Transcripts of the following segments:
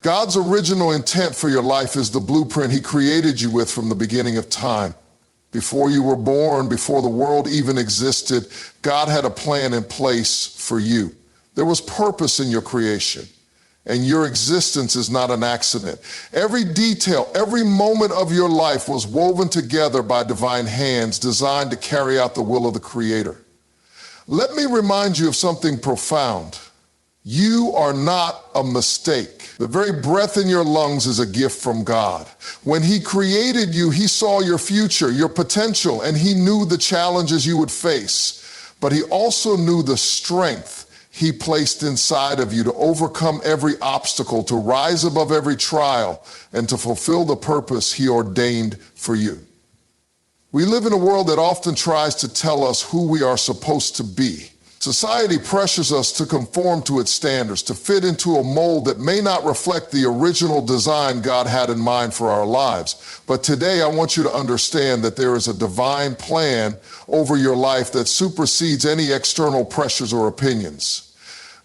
God's original intent for your life is the blueprint He created you with from the beginning of time. Before you were born, before the world even existed, God had a plan in place for you. There was purpose in your creation, and your existence is not an accident. Every detail, every moment of your life was woven together by divine hands designed to carry out the will of the Creator. Let me remind you of something profound. You are not a mistake. The very breath in your lungs is a gift from God. When He created you, He saw your future, your potential, and He knew the challenges you would face. But He also knew the strength He placed inside of you to overcome every obstacle, to rise above every trial, and to fulfill the purpose He ordained for you. We live in a world that often tries to tell us who we are supposed to be. Society pressures us to conform to its standards, to fit into a mold that may not reflect the original design God had in mind for our lives. But today I want you to understand that there is a divine plan over your life that supersedes any external pressures or opinions.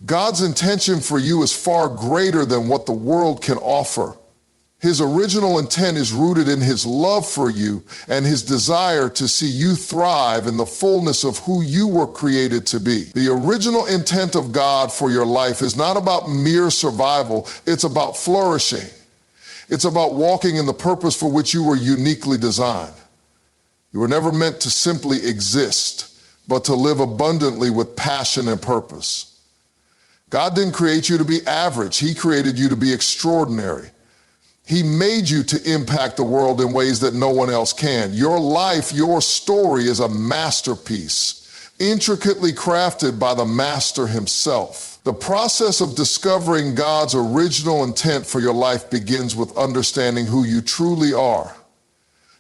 God's intention for you is far greater than what the world can offer. His original intent is rooted in His love for you and His desire to see you thrive in the fullness of who you were created to be. The original intent of God for your life is not about mere survival, it's about flourishing. It's about walking in the purpose for which you were uniquely designed. You were never meant to simply exist, but to live abundantly with passion and purpose. God didn't create you to be average, He created you to be extraordinary. He made you to impact the world in ways that no one else can. Your life, your story is a masterpiece, intricately crafted by the Master Himself. The process of discovering God's original intent for your life begins with understanding who you truly are.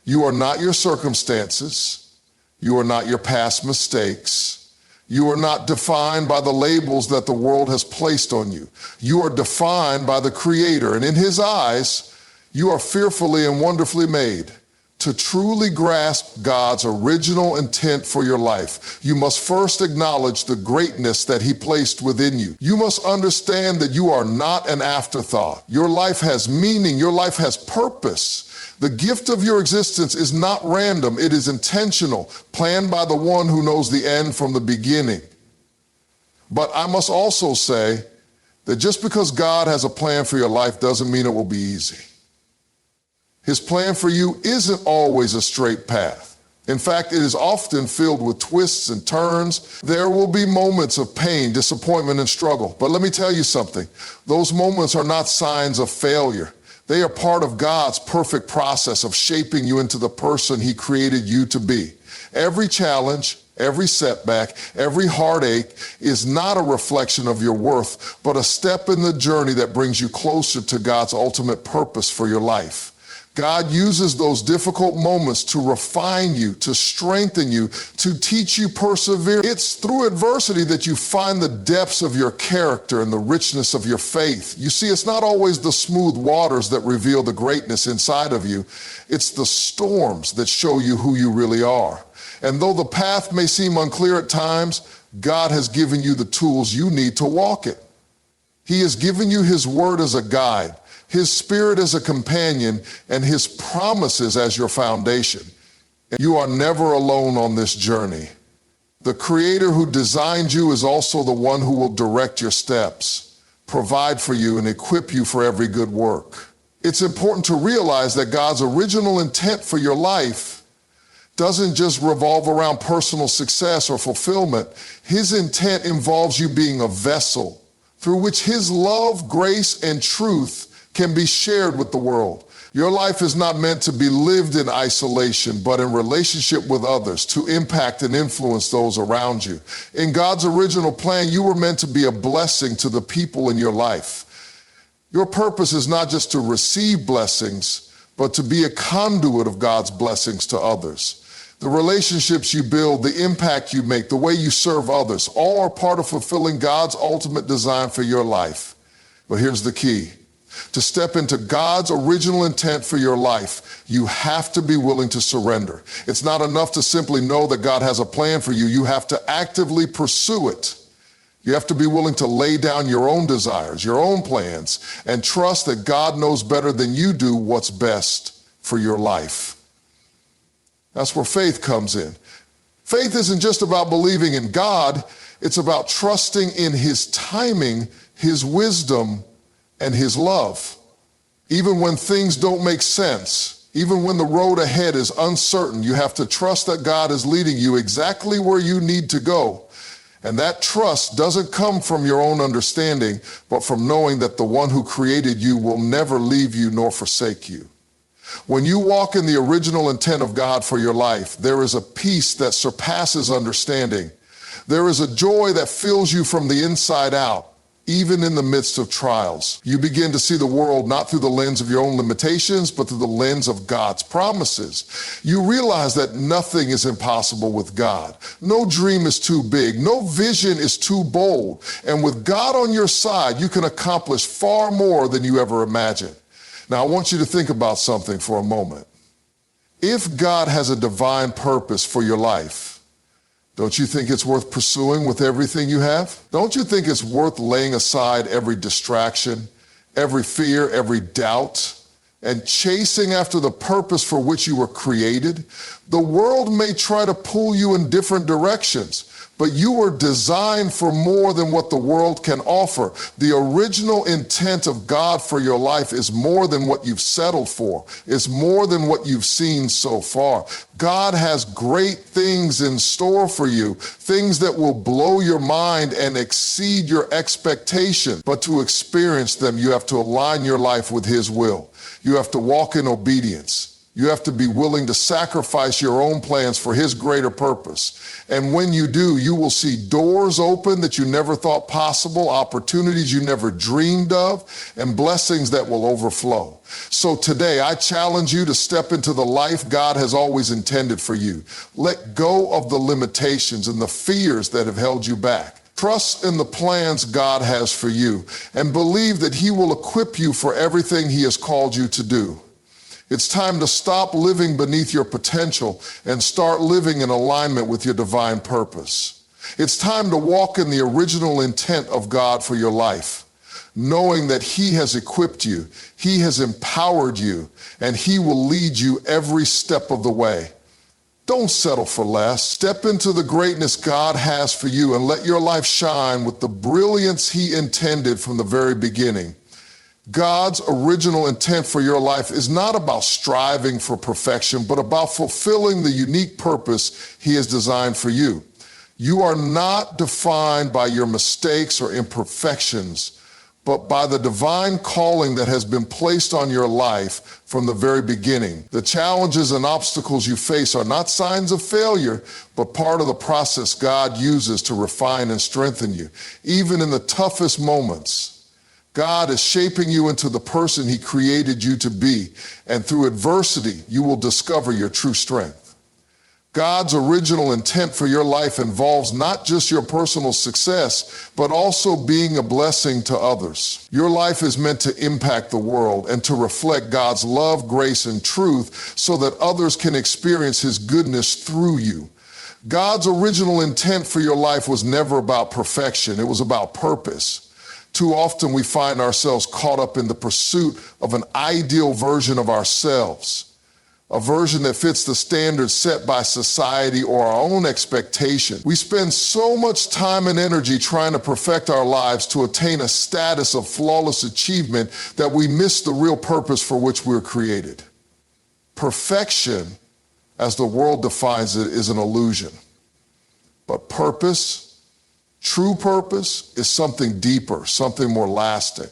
You are not your circumstances. You are not your past mistakes. You are not defined by the labels that the world has placed on you. You are defined by the Creator, and in His eyes, you are fearfully and wonderfully made. To truly grasp God's original intent for your life, you must first acknowledge the greatness that He placed within you. You must understand that you are not an afterthought. Your life has meaning. Your life has purpose. The gift of your existence is not random. It is intentional, planned by the one who knows the end from the beginning. But I must also say that just because God has a plan for your life doesn't mean it will be easy. His plan for you isn't always a straight path. In fact, it is often filled with twists and turns. There will be moments of pain, disappointment, and struggle. But let me tell you something. Those moments are not signs of failure. They are part of God's perfect process of shaping you into the person He created you to be. Every challenge, every setback, every heartache is not a reflection of your worth, but a step in the journey that brings you closer to God's ultimate purpose for your life. God uses those difficult moments to refine you, to strengthen you, to teach you perseverance. It's through adversity that you find the depths of your character and the richness of your faith. You see, it's not always the smooth waters that reveal the greatness inside of you. It's the storms that show you who you really are. And though the path may seem unclear at times, God has given you the tools you need to walk it. He has given you His word as a guide, His Spirit as a companion, and His promises as your foundation. You are never alone on this journey. The Creator who designed you is also the one who will direct your steps, provide for you, and equip you for every good work. It's important to realize that God's original intent for your life doesn't just revolve around personal success or fulfillment. His intent involves you being a vessel through which His love, grace, and truth can be shared with the world. Your life is not meant to be lived in isolation, but in relationship with others, to impact and influence those around you. In God's original plan, you were meant to be a blessing to the people in your life. Your purpose is not just to receive blessings, but to be a conduit of God's blessings to others. The relationships you build, the impact you make, the way you serve others, all are part of fulfilling God's ultimate design for your life. But here's the key. To step into God's original intent for your life, you have to be willing to surrender. It's not enough to simply know that God has a plan for you. You have to actively pursue it. You have to be willing to lay down your own desires, your own plans, and trust that God knows better than you do what's best for your life. That's where faith comes in. Faith isn't just about believing in God, it's about trusting in His timing, His wisdom, and His love. Even when things don't make sense, even when the road ahead is uncertain, you have to trust that God is leading you exactly where you need to go. And that trust doesn't come from your own understanding, but from knowing that the one who created you will never leave you nor forsake you. When you walk in the original intent of God for your life, there is a peace that surpasses understanding. There is a joy that fills you from the inside out, even in the midst of trials. You begin to see the world not through the lens of your own limitations, but through the lens of God's promises. You realize that nothing is impossible with God. No dream is too big. No vision is too bold. And with God on your side, you can accomplish far more than you ever imagined. Now, I want you to think about something for a moment. If God has a divine purpose for your life, don't you think it's worth pursuing with everything you have? Don't you think it's worth laying aside every distraction, every fear, every doubt, and chasing after the purpose for which you were created? The world may try to pull you in different directions, but you were designed for more than what the world can offer. The original intent of God for your life is more than what you've settled for. It's more than what you've seen so far. God has great things in store for you, things that will blow your mind and exceed your expectation. But to experience them, you have to align your life with His will. You have to walk in obedience. You have to be willing to sacrifice your own plans for His greater purpose. And when you do, you will see doors open that you never thought possible, opportunities you never dreamed of, and blessings that will overflow. So today, I challenge you to step into the life God has always intended for you. Let go of the limitations and the fears that have held you back. Trust in the plans God has for you, and believe that He will equip you for everything He has called you to do. It's time to stop living beneath your potential and start living in alignment with your divine purpose. It's time to walk in the original intent of God for your life, knowing that He has equipped you, He has empowered you, and He will lead you every step of the way. Don't settle for less. Step into the greatness God has for you and let your life shine with the brilliance He intended from the very beginning. God's original intent for your life is not about striving for perfection, but about fulfilling the unique purpose He has designed for you. You are not defined by your mistakes or imperfections, but by the divine calling that has been placed on your life from the very beginning. The challenges and obstacles you face are not signs of failure, but part of the process God uses to refine and strengthen you. Even in the toughest moments, God is shaping you into the person He created you to be, and through adversity, you will discover your true strength. God's original intent for your life involves not just your personal success, but also being a blessing to others. Your life is meant to impact the world and to reflect God's love, grace, and truth so that others can experience His goodness through you. God's original intent for your life was never about perfection. It was about purpose. Too often we find ourselves caught up in the pursuit of an ideal version of ourselves, a version that fits the standards set by society or our own expectation. We spend so much time and energy trying to perfect our lives to attain a status of flawless achievement that we miss the real purpose for which we were created. Perfection, as the world defines it, is an illusion. But purpose, true purpose, is something deeper, something more lasting.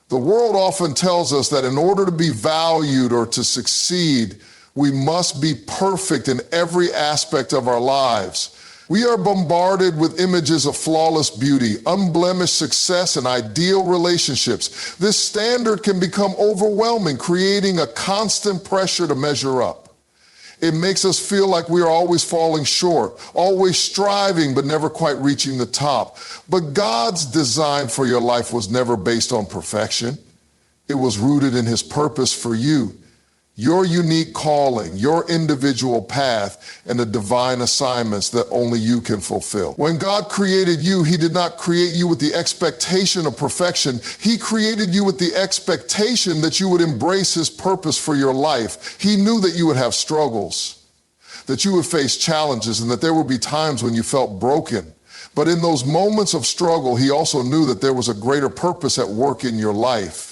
The world often tells us that in order to be valued or to succeed, we must be perfect in every aspect of our lives. We are bombarded with images of flawless beauty, unblemished success, and ideal relationships. This standard can become overwhelming, creating a constant pressure to measure up. It makes us feel like we are always falling short, always striving but never quite reaching the top. But God's design for your life was never based on perfection. It was rooted in His purpose for you. your unique calling, your individual path, and the divine assignments that only you can fulfill. When God created you, he did not create you with the expectation of perfection. He created you with the expectation that you would embrace his purpose for your life. He knew that you would have struggles, that you would face challenges, and that there would be times when you felt broken. But in those moments of struggle, he also knew that there was a greater purpose at work in your life.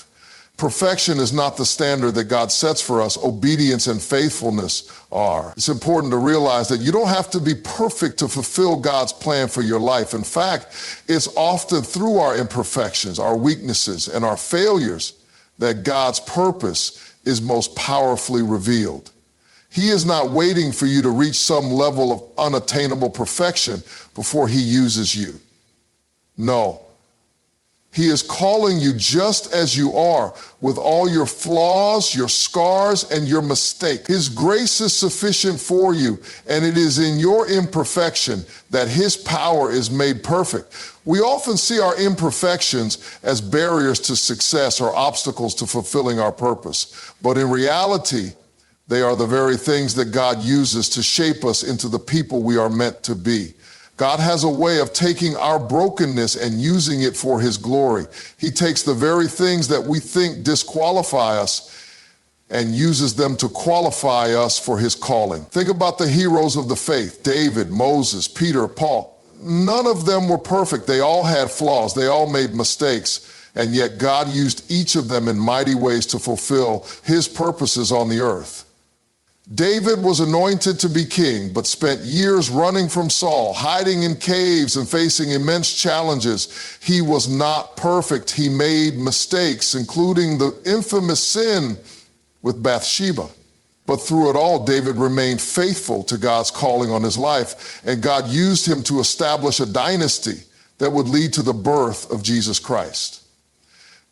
Perfection is not the standard that God sets for us. Obedience and faithfulness are. It's important to realize that you don't have to be perfect to fulfill God's plan for your life. In fact, it's often through our imperfections, our weaknesses, and our failures that God's purpose is most powerfully revealed. He is not waiting for you to reach some level of unattainable perfection before he uses you. No. He is calling you just as you are, with all your flaws, your scars, and your mistakes. His grace is sufficient for you, and it is in your imperfection that his power is made perfect. We often see our imperfections as barriers to success or obstacles to fulfilling our purpose. But in reality, they are the very things that God uses to shape us into the people we are meant to be. God has a way of taking our brokenness and using it for his glory. He takes the very things that we think disqualify us and uses them to qualify us for his calling. Think about the heroes of the faith: David, Moses, Peter, Paul. None of them were perfect. They all had flaws. They all made mistakes. And yet God used each of them in mighty ways to fulfill his purposes on the earth. David was anointed to be king, but spent years running from Saul, hiding in caves and facing immense challenges. He was not perfect. He made mistakes, including the infamous sin with Bathsheba. But through it all, David remained faithful to God's calling on his life, and God used him to establish a dynasty that would lead to the birth of Jesus Christ.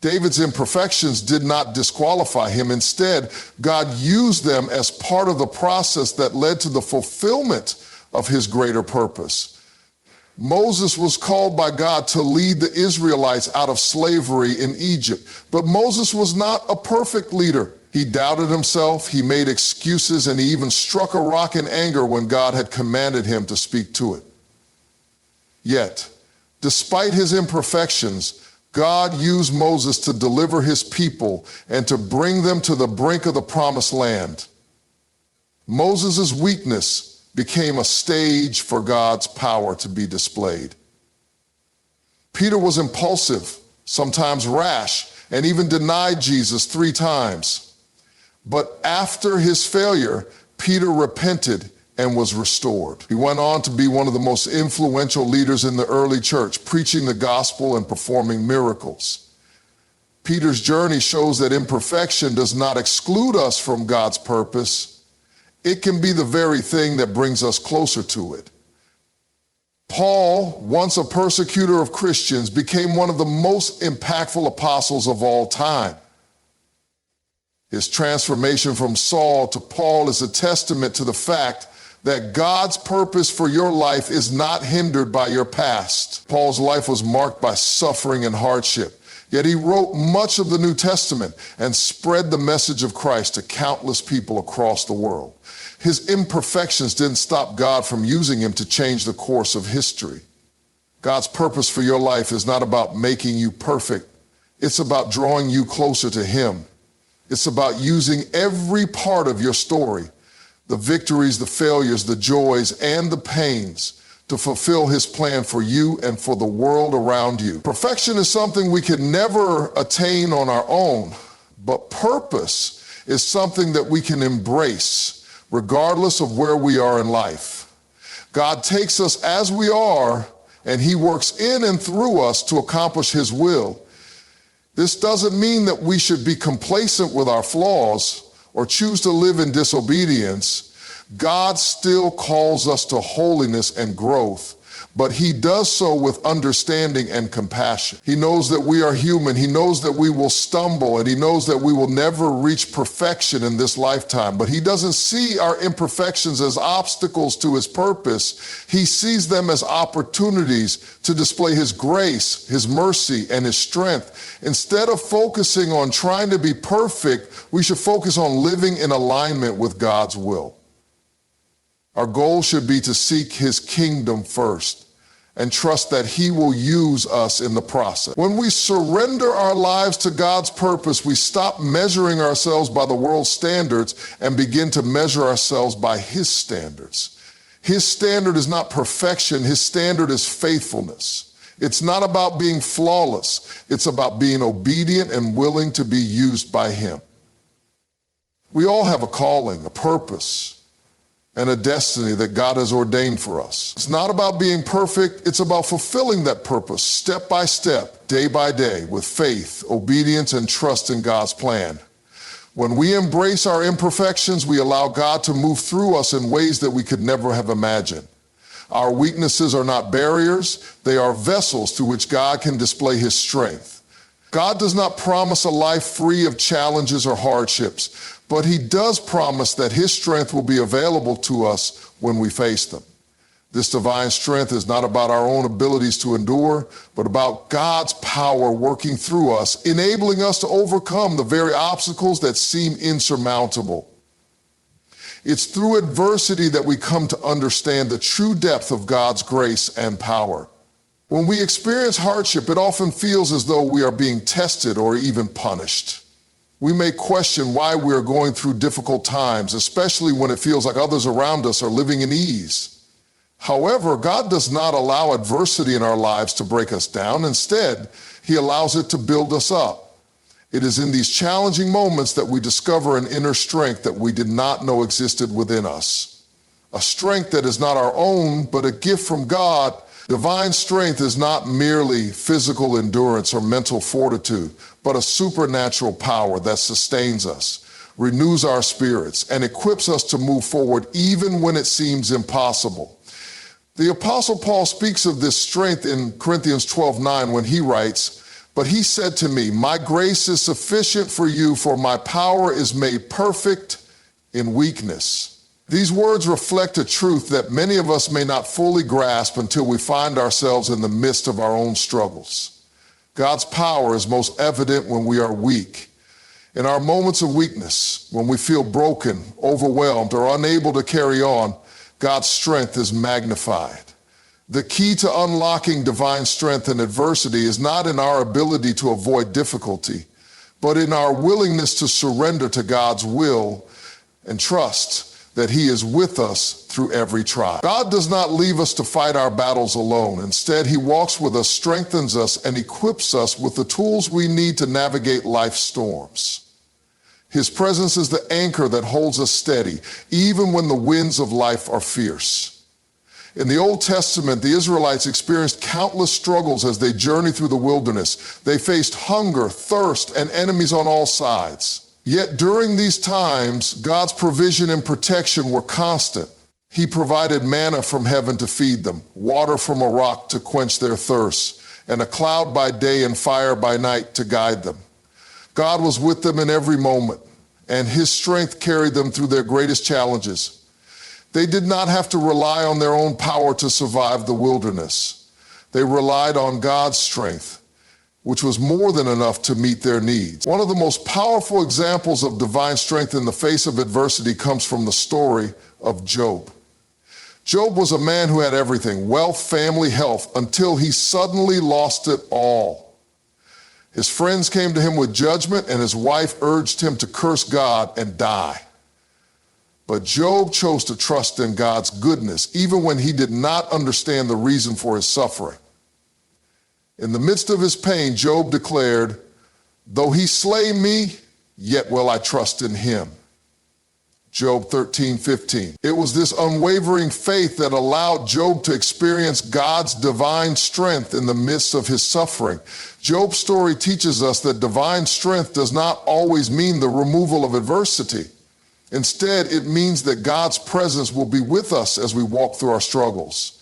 David's imperfections did not disqualify him. Instead, God used them as part of the process that led to the fulfillment of his greater purpose. Moses was called by God to lead the Israelites out of slavery in Egypt, but Moses was not a perfect leader. He doubted himself, he made excuses, and he even struck a rock in anger when God had commanded him to speak to it. Yet, despite his imperfections, God used Moses to deliver his people and to bring them to the brink of the promised land. Moses' weakness became a stage for God's power to be displayed. Peter was impulsive, sometimes rash, and even denied Jesus 3 times. But after his failure, Peter repented and was restored. He went on to be one of the most influential leaders in the early church, preaching the gospel and performing miracles. Peter's journey shows that imperfection does not exclude us from God's purpose. It can be the very thing that brings us closer to it. Paul, once a persecutor of Christians, became one of the most impactful apostles of all time. His transformation from Saul to Paul is a testament to the fact that God's purpose for your life is not hindered by your past. Paul's life was marked by suffering and hardship, yet he wrote much of the New Testament and spread the message of Christ to countless people across the world. His imperfections didn't stop God from using him to change the course of history. God's purpose for your life is not about making you perfect. It's about drawing you closer to him. It's about using every part of your story, the victories, the failures, the joys, and the pains, to fulfill his plan for you and for the world around you. Perfection is something we can never attain on our own, but purpose is something that we can embrace regardless of where we are in life. God takes us as we are, and he works in and through us to accomplish his will. This doesn't mean that we should be complacent with our flaws or choose to live in disobedience. God still calls us to holiness and growth, but he does so with understanding and compassion. He knows that we are human. He knows that we will stumble, and he knows that we will never reach perfection in this lifetime. But he doesn't see our imperfections as obstacles to his purpose. He sees them as opportunities to display his grace, his mercy, and his strength. Instead of focusing on trying to be perfect, we should focus on living in alignment with God's will. Our goal should be to seek his kingdom first and trust that he will use us in the process. When we surrender our lives to God's purpose, we stop measuring ourselves by the world's standards and begin to measure ourselves by his standards. His standard is not perfection. His standard is faithfulness. It's not about being flawless. It's about being obedient and willing to be used by him. We all have a calling, a purpose, and a destiny that God has ordained for us. It's not about being perfect. It's about fulfilling that purpose step by step, day by day, with faith, obedience, and trust in God's plan. When we embrace our imperfections, we allow God to move through us in ways that we could never have imagined. Our weaknesses are not barriers. They are vessels through which God can display his strength. God does not promise a life free of challenges or hardships, but he does promise that his strength will be available to us when we face them. This divine strength is not about our own abilities to endure, but about God's power working through us, enabling us to overcome the very obstacles that seem insurmountable. It's through adversity that we come to understand the true depth of God's grace and power. When we experience hardship, it often feels as though we are being tested or even punished. We may question why we are going through difficult times, especially when it feels like others around us are living in ease. However, God does not allow adversity in our lives to break us down. Instead, he allows it to build us up. It is in these challenging moments that we discover an inner strength that we did not know existed within us. A strength that is not our own, but a gift from God. Divine strength is not merely physical endurance or mental fortitude, but a supernatural power that sustains us, renews our spirits, and equips us to move forward even when it seems impossible. The Apostle Paul speaks of this strength in Corinthians 12:9 when he writes, "But he said to me, my grace is sufficient for you, for my power is made perfect in weakness." These words reflect a truth that many of us may not fully grasp until we find ourselves in the midst of our own struggles. God's power is most evident when we are weak. In our moments of weakness, when we feel broken, overwhelmed, or unable to carry on, God's strength is magnified. The key to unlocking divine strength in adversity is not in our ability to avoid difficulty, but in our willingness to surrender to God's will and trust that he is with us through every trial. God does not leave us to fight our battles alone. Instead, he walks with us, strengthens us, and equips us with the tools we need to navigate life's storms. His presence is the anchor that holds us steady, even when the winds of life are fierce. In the Old Testament, the Israelites experienced countless struggles as they journeyed through the wilderness. They faced hunger, thirst, and enemies on all sides. Yet during these times, God's provision and protection were constant. He provided manna from heaven to feed them, water from a rock to quench their thirst, and a cloud by day and fire by night to guide them. God was with them in every moment, and his strength carried them through their greatest challenges. They did not have to rely on their own power to survive the wilderness. They relied on God's strength, which was more than enough to meet their needs. One of the most powerful examples of divine strength in the face of adversity comes from the story of Job. Job was a man who had everything, wealth, family, health, until he suddenly lost it all. His friends came to him with judgment, and his wife urged him to curse God and die. But Job chose to trust in God's goodness, even when he did not understand the reason for his suffering. In the midst of his pain, Job declared, "Though he slay me, yet will I trust in him." Job 13:15. It was this unwavering faith that allowed Job to experience God's divine strength in the midst of his suffering. Job's story teaches us that divine strength does not always mean the removal of adversity. Instead, it means that God's presence will be with us as we walk through our struggles.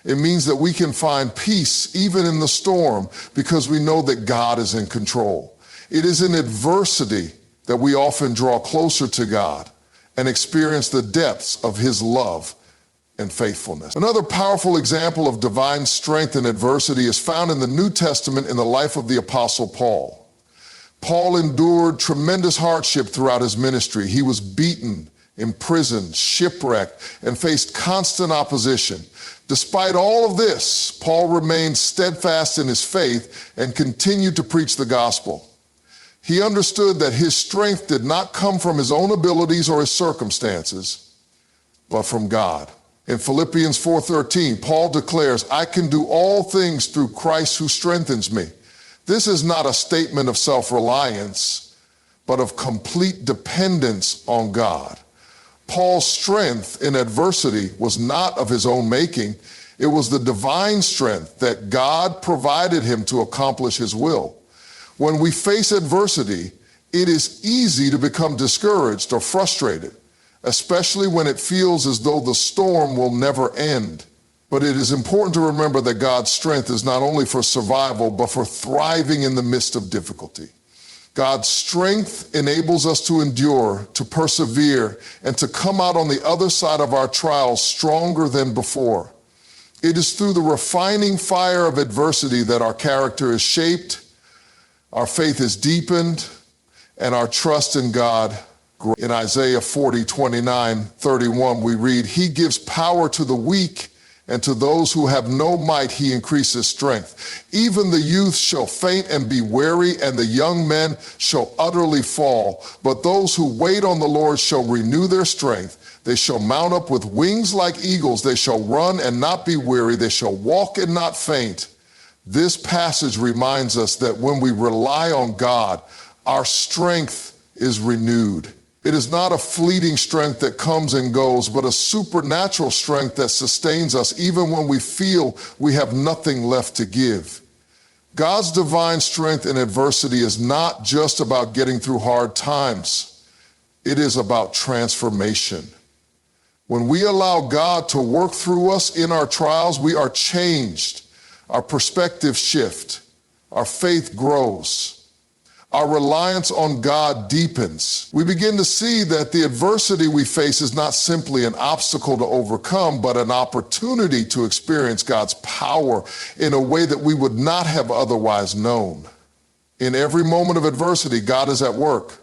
It means that we can find peace even in the storm because we know that God is in control. It is in adversity that we often draw closer to God and experience the depths of his love and faithfulness. Another powerful example of divine strength in adversity is found in the New Testament in the life of the Apostle Paul. Paul endured tremendous hardship throughout his ministry. He was beaten, imprisoned, shipwrecked, and faced constant opposition. Despite all of this, Paul remained steadfast in his faith and continued to preach the gospel. He understood that his strength did not come from his own abilities or his circumstances, but from God. In Philippians 4:13, Paul declares, "I can do all things through Christ who strengthens me." This is not a statement of self-reliance, but of complete dependence on God. Paul's strength in adversity was not of his own making. It was the divine strength that God provided him to accomplish his will. When we face adversity, it is easy to become discouraged or frustrated, especially when it feels as though the storm will never end. But it is important to remember that God's strength is not only for survival, but for thriving in the midst of difficulty. God's strength enables us to endure, to persevere, and to come out on the other side of our trials stronger than before. It is through the refining fire of adversity that our character is shaped, our faith is deepened, and our trust in God grows. In Isaiah 40:29-31, we read, "He gives power to the weak, and to those who have no might he increases strength. Even the youth shall faint and be weary, and the young men shall utterly fall. But those who wait on the Lord shall renew their strength. They shall mount up with wings like eagles. They shall run and not be weary. They shall walk and not faint." This passage reminds us that when we rely on God, our strength is renewed. It is not a fleeting strength that comes and goes, but a supernatural strength that sustains us even when we feel we have nothing left to give. God's divine strength in adversity is not just about getting through hard times. It is about transformation. When we allow God to work through us in our trials, we are changed. Our perspective shifts. Our faith grows. Our reliance on God deepens. We begin to see that the adversity we face is not simply an obstacle to overcome, but an opportunity to experience God's power in a way that we would not have otherwise known. In every moment of adversity, God is at work.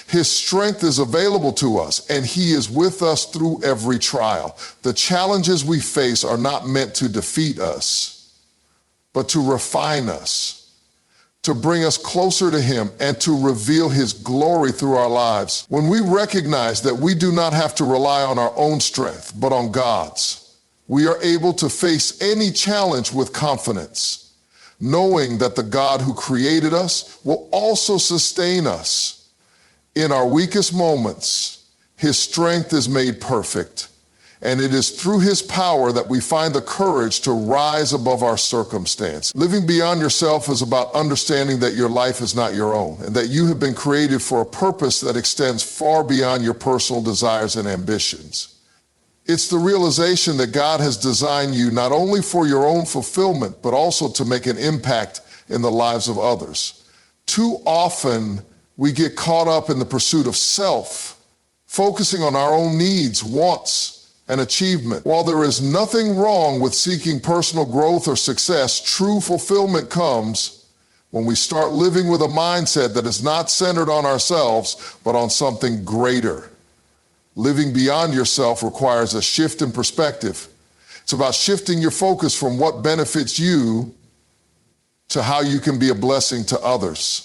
His strength is available to us, and he is with us through every trial. The challenges we face are not meant to defeat us, but to refine us, to bring us closer to him, and to reveal his glory through our lives. When we recognize that we do not have to rely on our own strength, but on God's, we are able to face any challenge with confidence, knowing that the God who created us will also sustain us. In our weakest moments, his strength is made perfect, and it is through his power that we find the courage to rise above our circumstance. Living beyond yourself is about understanding that your life is not your own, and that you have been created for a purpose that extends far beyond your personal desires and ambitions. It's the realization that God has designed you not only for your own fulfillment, but also to make an impact in the lives of others. Too often, we get caught up in the pursuit of self, focusing on our own needs, wants, and achievement. While there is nothing wrong with seeking personal growth or success, true fulfillment comes when we start living with a mindset that is not centered on ourselves, but on something greater. Living beyond yourself requires a shift in perspective. It's about shifting your focus from what benefits you to how you can be a blessing to others.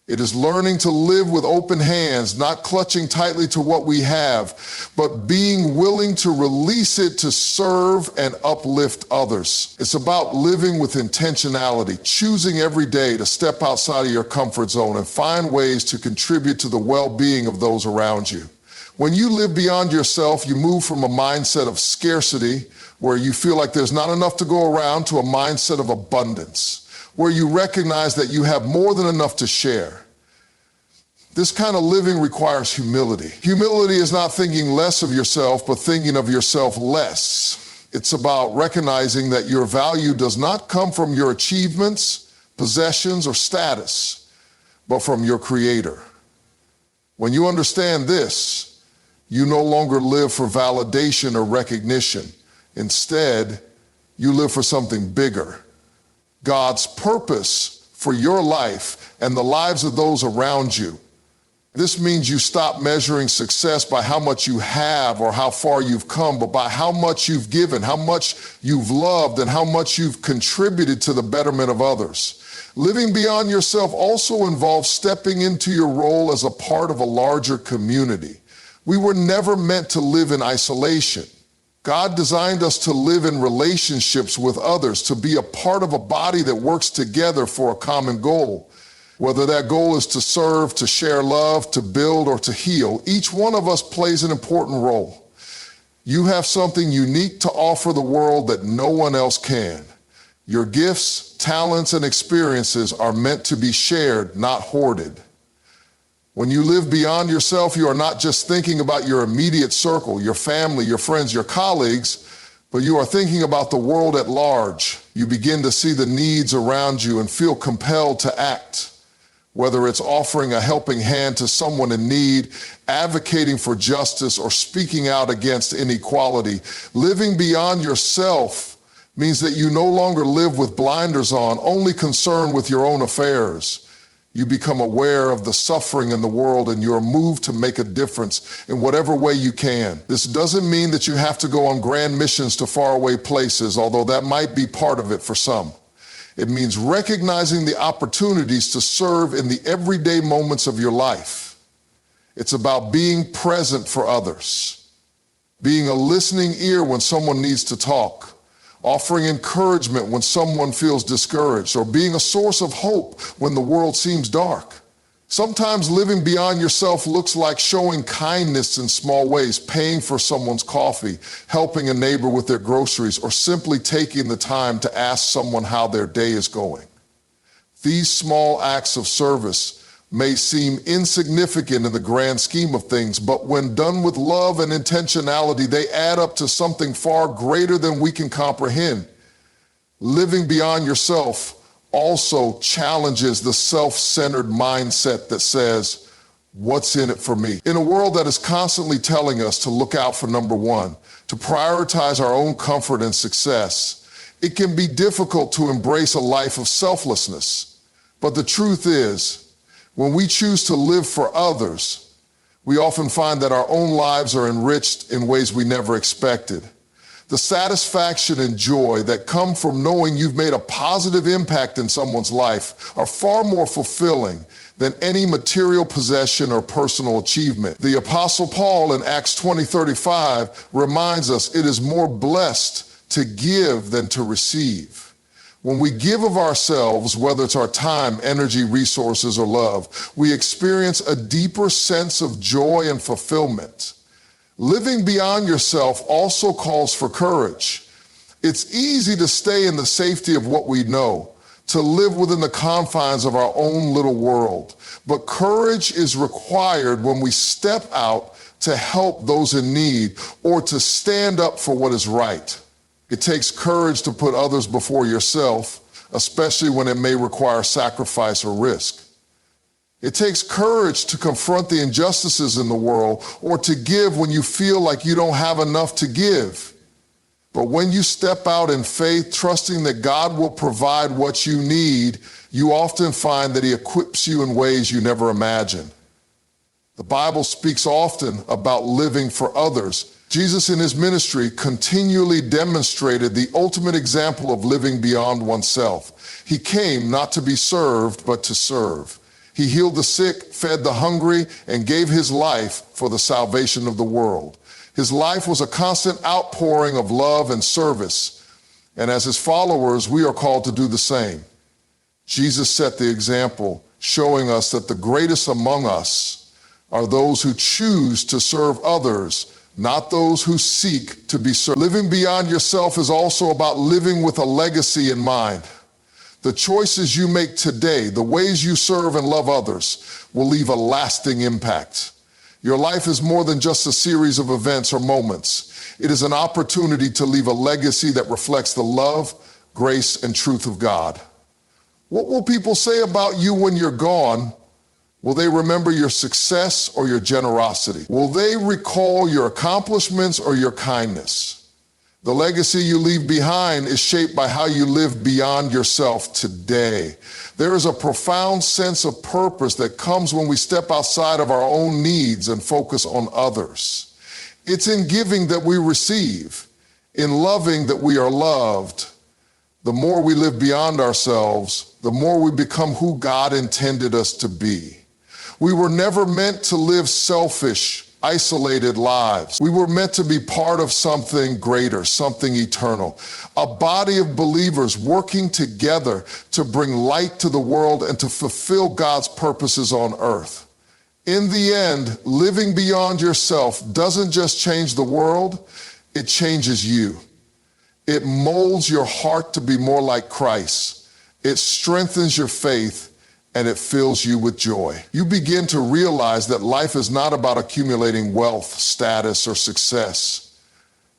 It is learning to live with open hands, not clutching tightly to what we have, but being willing to release it to serve and uplift others. It's about living with intentionality, choosing every day to step outside of your comfort zone and find ways to contribute to the well-being of those around you. When you live beyond yourself, you move from a mindset of scarcity, where you feel like there's not enough to go around, to a mindset of abundance, where you recognize that you have more than enough to share. This kind of living requires humility. Humility is not thinking less of yourself, but thinking of yourself less. It's about recognizing that your value does not come from your achievements, possessions, or status, but from your Creator. When you understand this, you no longer live for validation or recognition. Instead, you live for something bigger, God's purpose for your life and the lives of those around you. This means you stop measuring success by how much you have or how far you've come, but by how much you've given, how much you've loved, and how much you've contributed to the betterment of others. Living beyond yourself also involves stepping into your role as a part of a larger community. We were never meant to live in isolation. God designed us to live in relationships with others, to be a part of a body that works together for a common goal. Whether that goal is to serve, to share love, to build, or to heal, each one of us plays an important role. You have something unique to offer the world that no one else can. Your gifts, talents, and experiences are meant to be shared, not hoarded. When you live beyond yourself, you are not just thinking about your immediate circle, your family, your friends, your colleagues, but you are thinking about the world at large. You begin to see the needs around you and feel compelled to act. Whether it's offering a helping hand to someone in need, advocating for justice, or speaking out against inequality, living beyond yourself means that you no longer live with blinders on, only concerned with your own affairs. You become aware of the suffering in the world and you're moved to make a difference in whatever way you can. This doesn't mean that you have to go on grand missions to faraway places, although that might be part of it for some. It means recognizing the opportunities to serve in the everyday moments of your life. It's about being present for others, being a listening ear when someone needs to talk, offering encouragement when someone feels discouraged, or being a source of hope when the world seems dark. Sometimes living beyond yourself looks like showing kindness in small ways, paying for someone's coffee, helping a neighbor with their groceries, or simply taking the time to ask someone how their day is going. These small acts of service may seem insignificant in the grand scheme of things, but when done with love and intentionality, they add up to something far greater than we can comprehend. Living beyond yourself also challenges the self-centered mindset that says, what's in it for me? In a world that is constantly telling us to look out for number one, to prioritize our own comfort and success, it can be difficult to embrace a life of selflessness. But the truth is, when we choose to live for others, we often find that our own lives are enriched in ways we never expected. The satisfaction and joy that come from knowing you've made a positive impact in someone's life are far more fulfilling than any material possession or personal achievement. The Apostle Paul in Acts 20:35 reminds us it is more blessed to give than to receive. When we give of ourselves, whether it's our time, energy, resources, or love, we experience a deeper sense of joy and fulfillment. Living beyond yourself also calls for courage. It's easy to stay in the safety of what we know, to live within the confines of our own little world. But courage is required when we step out to help those in need or to stand up for what is right. It takes courage to put others before yourself, especially when it may require sacrifice or risk. It takes courage to confront the injustices in the world or to give when you feel like you don't have enough to give. But when you step out in faith, trusting that God will provide what you need, you often find that He equips you in ways you never imagined. The Bible speaks often about living for others. Jesus in His ministry continually demonstrated the ultimate example of living beyond oneself. He came not to be served, but to serve. He healed the sick, fed the hungry, and gave His life for the salvation of the world. His life was a constant outpouring of love and service, and as His followers, we are called to do the same. Jesus set the example, showing us that the greatest among us are those who choose to serve others, not those who seek to be served. Living beyond yourself is also about living with a legacy in mind. The choices you make today, the ways you serve and love others, will leave a lasting impact. Your life is more than just a series of events or moments. It is an opportunity to leave a legacy that reflects the love, grace, and truth of God. What will people say about you when you're gone? Will they remember your success or your generosity? Will they recall your accomplishments or your kindness? The legacy you leave behind is shaped by how you live beyond yourself today. There is a profound sense of purpose that comes when we step outside of our own needs and focus on others. It's in giving that we receive, in loving that we are loved. The more we live beyond ourselves, the more we become who God intended us to be. We were never meant to live selfish, isolated lives. We were meant to be part of something greater, something eternal. A body of believers working together to bring light to the world and to fulfill God's purposes on earth. In the end, living beyond yourself doesn't just change the world, it changes you. It molds your heart to be more like Christ. It strengthens your faith, and it fills you with joy. You begin to realize that life is not about accumulating wealth, status, or success.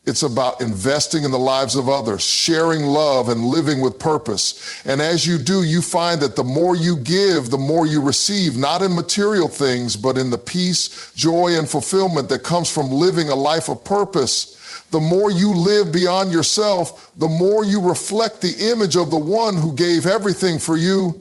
It's about investing in the lives of others, sharing love, and living with purpose. And as you do, you find that the more you give, the more you receive, not in material things, but in the peace, joy, and fulfillment that comes from living a life of purpose. The more you live beyond yourself, the more you reflect the image of the one who gave everything for you.